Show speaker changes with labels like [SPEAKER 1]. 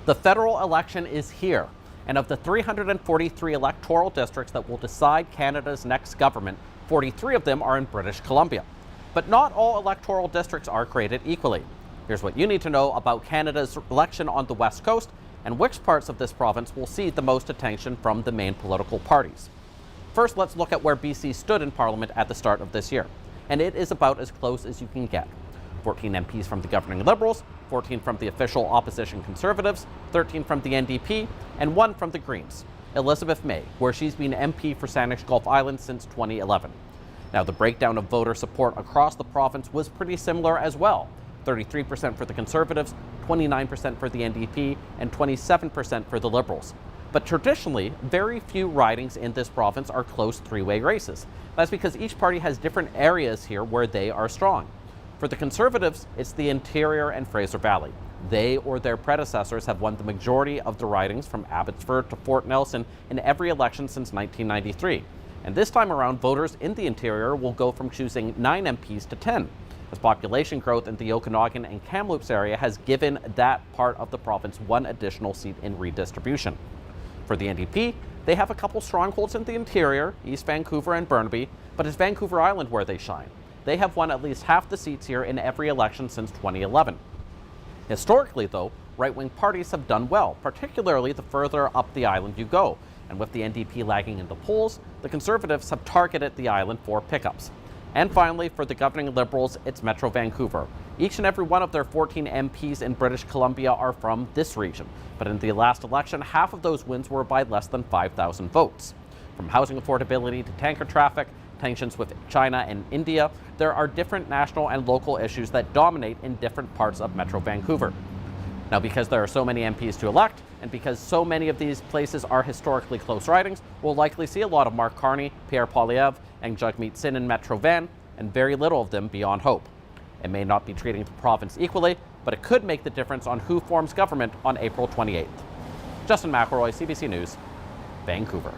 [SPEAKER 1] The federal election is here, and of the 343 electoral districts that will decide Canada's next government, 43 of them are in British Columbia. But not all electoral districts are created equally. Here's what you need to know about Canada's election on the West Coast and which parts of this province will see the most attention from the main political parties. First, let's look at where BC stood in Parliament at the start of this year, and it is about as close as you can get. 14 MPs from the governing Liberals, 14 from the official opposition Conservatives, 13 from the NDP, and 1 from the Greens, Elizabeth May, where she's been MP for Saanich Gulf Island since 2011. Now, the breakdown of voter support across the province was pretty similar as well. 33% for the Conservatives, 29% for the NDP, and 27% for the Liberals. But traditionally, very few ridings in this province are close three-way races. That's because each party has different areas here where they are strong. For the Conservatives, it's the Interior and Fraser Valley. They or their predecessors have won the majority of the ridings from Abbotsford to Fort Nelson in every election since 1993. And this time around, voters in the Interior will go from choosing 9 MPs to 10, as population growth in the Okanagan and Kamloops area has given that part of the province 1 additional seat in redistribution. For the NDP, they have a couple strongholds in the Interior, East Vancouver and Burnaby, but it's Vancouver Island where they shine. They have won at least half the seats here in every election since 2011. Historically, though, right-wing parties have done well, particularly the further up the island you go. And with the NDP lagging in the polls, the Conservatives have targeted the island for pickups. And finally, for the governing Liberals, it's Metro Vancouver. Each and every one of their 14 MPs in British Columbia are from this region. But in the last election, half of those wins were by less than 5,000 votes. From housing affordability to tanker traffic, tensions with China and India, there are different national and local issues that dominate in different parts of Metro Vancouver. Now, because there are so many MPs to elect, and because so many of these places are historically close ridings, we'll likely see a lot of Mark Carney, Pierre Poilievre, and Jagmeet Singh in Metro Van, and very little of them beyond Hope. It may not be treating the province equally, but it could make the difference on who forms government on April 28th. Justin McElroy, CBC News, Vancouver.